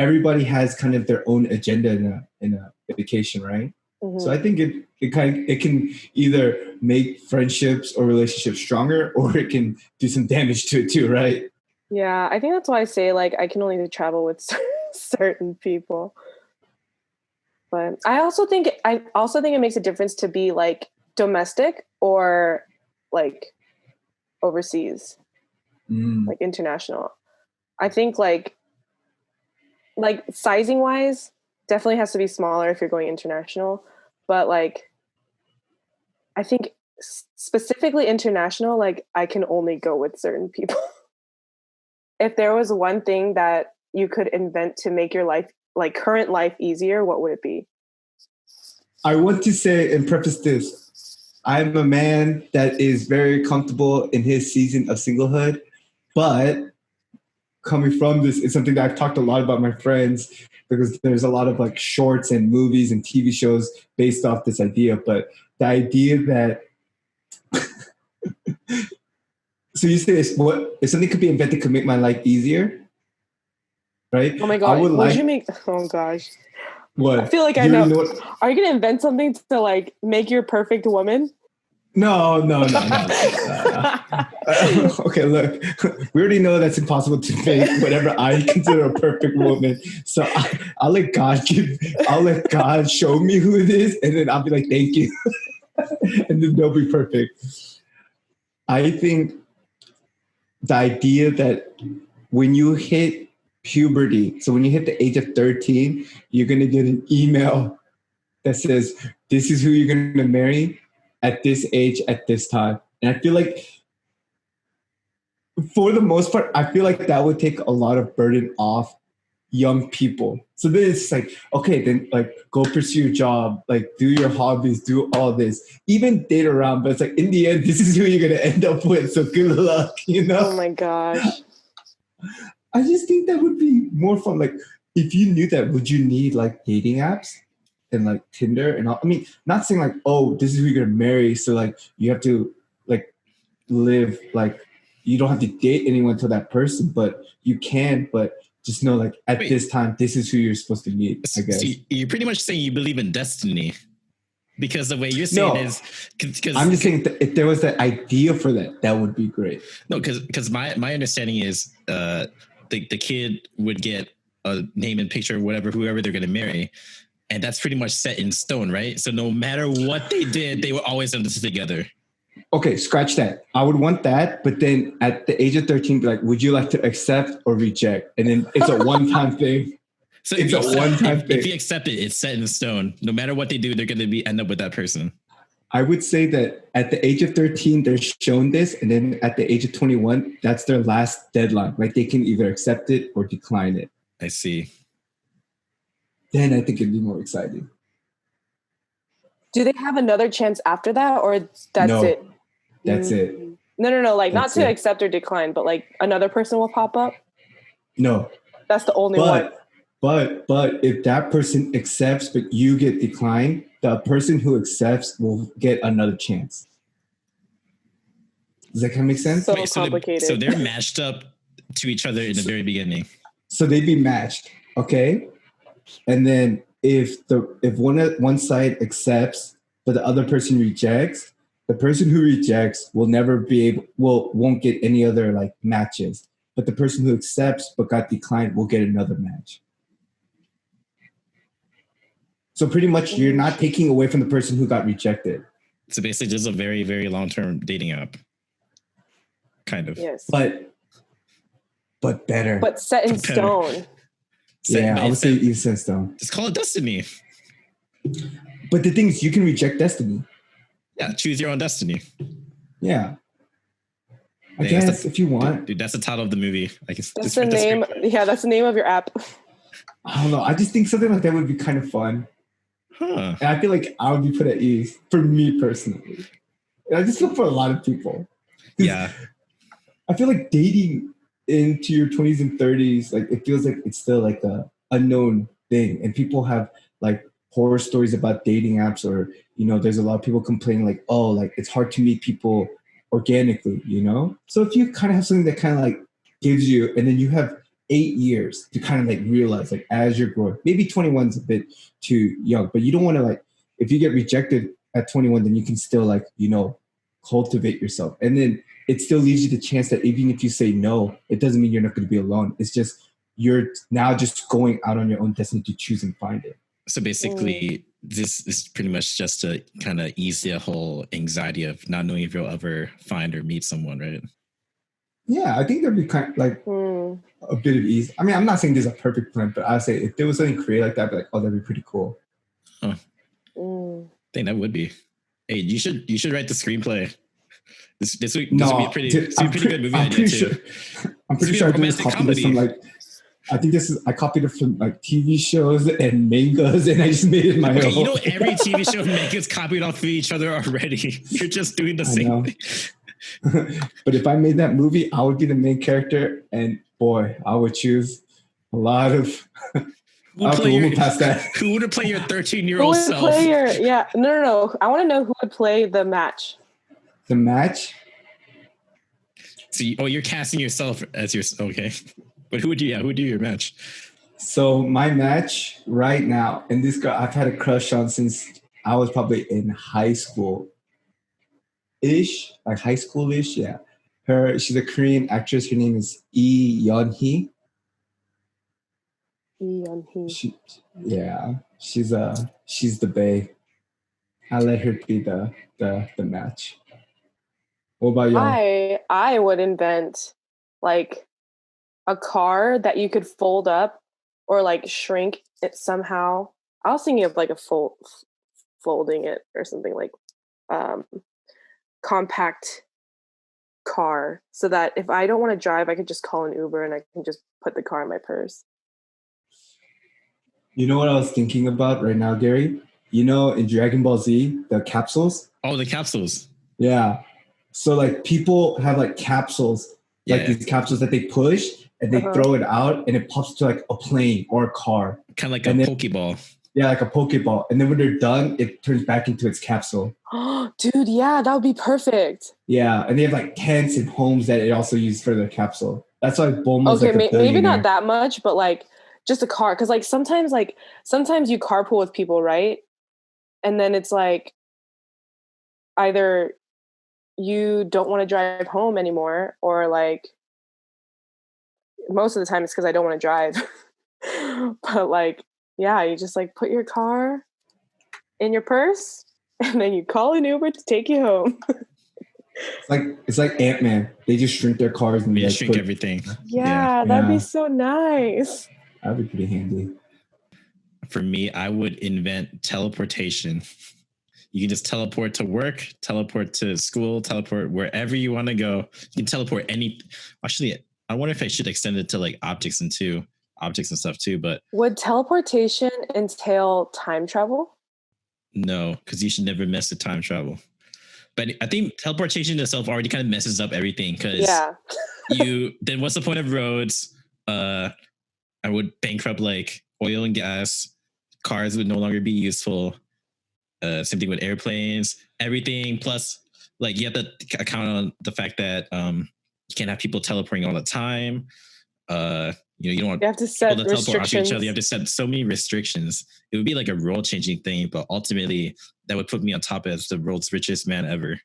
everybody has kind of their own agenda in a vacation, right? Mm-hmm. So I think it can either make friendships or relationships stronger, or it can do some damage to it too, right? Yeah, I think that's why I say like I can only travel with certain people. But I also think it makes a difference to be like domestic or like overseas, like international. I think like sizing wise, definitely has to be smaller if you're going international. But like, I think specifically international, like I can only go with certain people. If there was one thing that you could invent to make your life, like current life, easier, what would it be? I want to say and preface this. I'm a man that is very comfortable in his season of singlehood, but coming from this is something that I've talked a lot about my friends because there's a lot of like shorts and movies and TV shows based off this idea. But the idea that so you say if something could be invented could make my life easier, right? Oh my god! Would you make? Oh gosh! What? I feel like I know. Are you gonna invent something to like make your perfect woman? No. Okay, look, we already know that's impossible to make whatever I consider a perfect woman. So I'll let God show me who it is, and then I'll be like, thank you, and then they'll be perfect. I think the idea that when you hit puberty, so when you hit the age of 13, you're gonna get an email that says, "This is who you're gonna marry at this age, at this time." And I feel like, for the most part, I feel like that would take a lot of burden off young people. So then it's like, okay, then like go pursue your job, like do your hobbies, do all this, even date around. But it's like in the end, this is who you're gonna end up with. So good luck, Oh my gosh. I just think that would be more fun. Like if you knew that, would you need like dating apps and like Tinder and all? I mean, not saying like, oh, this is who you're gonna marry, so like you have to like live like you don't have to date anyone to that person, but you can. But just know like at this time, this is who you're supposed to meet. I guess. So you're pretty much saying you believe in destiny, because the way you're saying is, because I'm just saying that if there was that idea for that, that would be great. No, because my understanding is the kid would get a name and picture of whoever they're going to marry. And that's pretty much set in stone, right? So no matter what they did, they were always in this together. Okay, scratch that. I would want that, but then at the age of 13, be like, would you like to accept or reject? And then it's a one-time thing. So It's a one-time thing. If you accept it, it's set in stone. No matter what they do, they're going to end up with that person. I would say that at the age of 13, they're shown this, and then at the age of 21, that's their last deadline. Like they can either accept it or decline it. I see. Then I think it'd be more exciting. Do they have another chance after that, or that's it? That's it. No. Like that's not to accept or decline, but like another person will pop up. No, that's the only one. But if that person accepts, but you get declined, the person who accepts will get another chance. Does that kind of make sense? So complicated. So they're matched up to each other in the very beginning. So they'd be matched, okay? And then if one side accepts, but the other person rejects, the person who rejects will never won't get any other like matches. But the person who accepts but got declined will get another match. So pretty much you're not taking away from the person who got rejected. So basically just a very, very long-term dating app. Kind of. Yes. But better. But set in stone. I would say even set in stone. Just call it destiny. But the thing is, you can reject destiny. Yeah, choose your own destiny. Yeah. I guess if you want. Dude, that's the title of the movie. I guess that's the name. Yeah, that's the name of your app. I don't know. I just think something like that would be kind of fun. Huh. And I feel like I would be put at ease for me personally. And I just feel for a lot of people. Yeah. I feel like dating into your 20s and 30s, like it feels like it's still like a unknown thing. And people have like horror stories about dating apps, or, you know, there's a lot of people complaining like, oh, like it's hard to meet people organically, you know? So if you kind of have something that kind of like gives you, and then you have 8 years to kind of like realize, like as you're growing, maybe 21 is a bit too young, but you don't want to like, if you get rejected at 21, then you can still like, you know, cultivate yourself. And then it still leaves you the chance that even if you say no, it doesn't mean you're not going to be alone. It's just, you're now just going out on your own destiny to choose and find it. So basically, this is pretty much just to kind of ease the whole anxiety of not knowing if you'll ever find or meet someone, right? Yeah, I think there'd be kind of like a bit of ease. I mean, I'm not saying there's a perfect plan, but I'd say if there was something creative like that, I'd be like, oh, that'd be pretty cool. Huh. I think that would be. Hey, you should write the screenplay. This would be a pretty good movie idea too. I'm pretty sure I did copy this from like, I copied it from like TV shows and mangas, and I just made it my own. You know, every TV show and manga is copied off of each other already. You're just doing the same thing. But if I made that movie, I would be the main character, and boy, I would choose a lot of. Who would play your 13-year-old self? No. I want to know who would play the match. The match? So, you're casting yourself as your okay. But who would do your match? So my match right now, and this girl I've had a crush on since I was probably in high school. Like high school-ish, yeah. She's a Korean actress. Her name is Lee Yeon-hee. She's the bae. I let her be the match. What about you? I would invent like a car that you could fold up or like shrink it somehow. I was thinking of like folding it or something like compact car, so that if I don't want to drive, I could just call an Uber and I can just put the car in my purse. You know what I was thinking about right now, Gary? You know, in Dragon Ball Z, the capsules? Oh, the capsules. Yeah. So like people have like capsules, these capsules that they push and they throw it out and it pops to like a plane or a car. Kind of like a Pokeball. Yeah, like a Pokeball. And then when they're done, it turns back into its capsule. Oh, dude, yeah, that would be perfect. Yeah, and they have like tents and homes that it also uses for their capsule. That's why Bulma's like a billionaire. Maybe not that much, but like just a car. Because like sometimes you carpool with people, right? And then it's like either you don't want to drive home anymore, or like most of the time it's because I don't want to drive. But like Yeah, you just like put your car in your purse and then you call an Uber to take you home. It's like Ant-Man. They just shrink their cars and like shrink everything. Yeah, that'd be so nice. That'd be pretty handy. For me, I would invent teleportation. You can just teleport to work, teleport to school, teleport wherever you want to go. You can teleport any. Actually, I wonder if I should extend it to like objects and stuff too. But would teleportation entail time travel? No, because you should never mess with time travel. But I think teleportation itself already kind of messes up everything because then what's the point of roads? I would bankrupt like oil and gas. Cars would no longer be useful. Same thing with airplanes, everything. Plus, like you have to account on the fact that you can't have people teleporting all the time. You don't want you have to set people to teleport restrictions. onto each other. You have to set so many restrictions. It would be like a role changing thing, but ultimately that would put me on top as the world's richest man ever.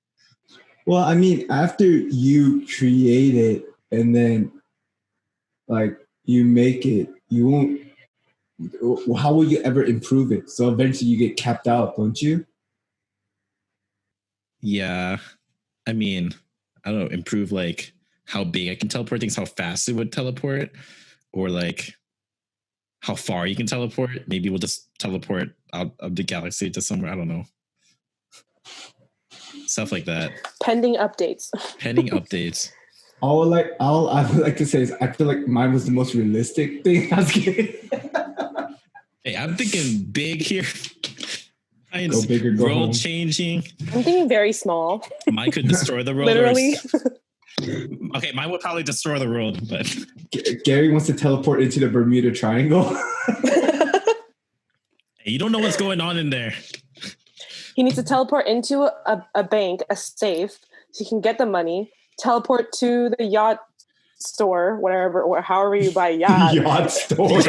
Well, I mean, after you create it and then like you make it, you won't. How will you ever improve it? So eventually you get capped out, don't you? Yeah. I mean, I don't know, improve like how big I can teleport things, how fast it would teleport, or like how far you can teleport. Maybe we'll just teleport out of the galaxy to somewhere. I don't know. Stuff like that. Pending updates. All I would like to say is I feel like mine was the most realistic thing. I was kidding. Hey, I'm thinking big here. Go big or go home. World changing. I'm thinking very small. Mine could destroy the world. Literally. Okay, mine would probably destroy the world, but Gary wants to teleport into the Bermuda Triangle. Hey, you don't know what's going on in there. He needs to teleport into a bank, a safe, so he can get the money, teleport to the yacht store, whatever, or however you buy a yacht. Yacht store.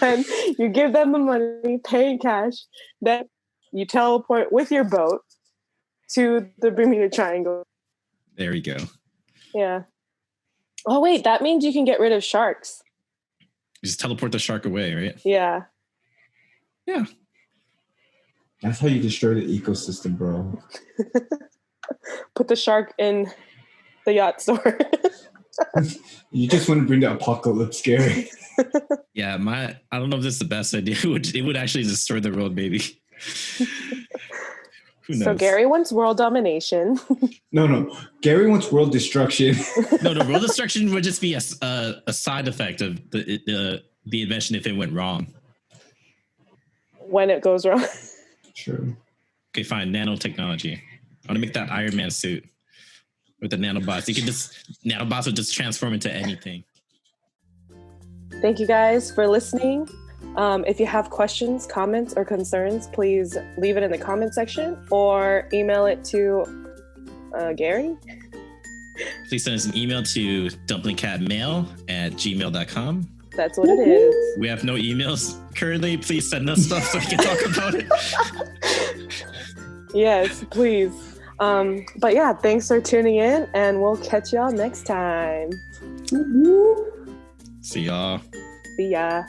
And you give them the money, pay in cash, then you teleport with your boat to the Bermuda Triangle. There we go. Yeah. Oh, wait, that means you can get rid of sharks. You just teleport the shark away, right? Yeah. Yeah. That's how you destroy the ecosystem, bro. Put the shark in the yacht store. You just want to bring the apocalypse, Gary. Yeah, I don't know if this is the best idea. It would actually destroy the world, maybe. Who knows? So Gary wants world domination. No. Gary wants world destruction. No, world destruction would just be a side effect of the invention if it went wrong. When it goes wrong. True. Okay, fine. Nanotechnology. I want to make that Iron Man suit with the nanobots. Nanobots would just transform into anything. Thank you guys for listening. If you have questions, comments, or concerns, please leave it in the comment section or email it to Gary. Please send us an email to dumplingcatmail@gmail.com. That's what it is. We have no emails currently. Please send us stuff so we can talk about it. Yes, please. But yeah, thanks for tuning in, and we'll catch y'all next time. See y'all. See ya.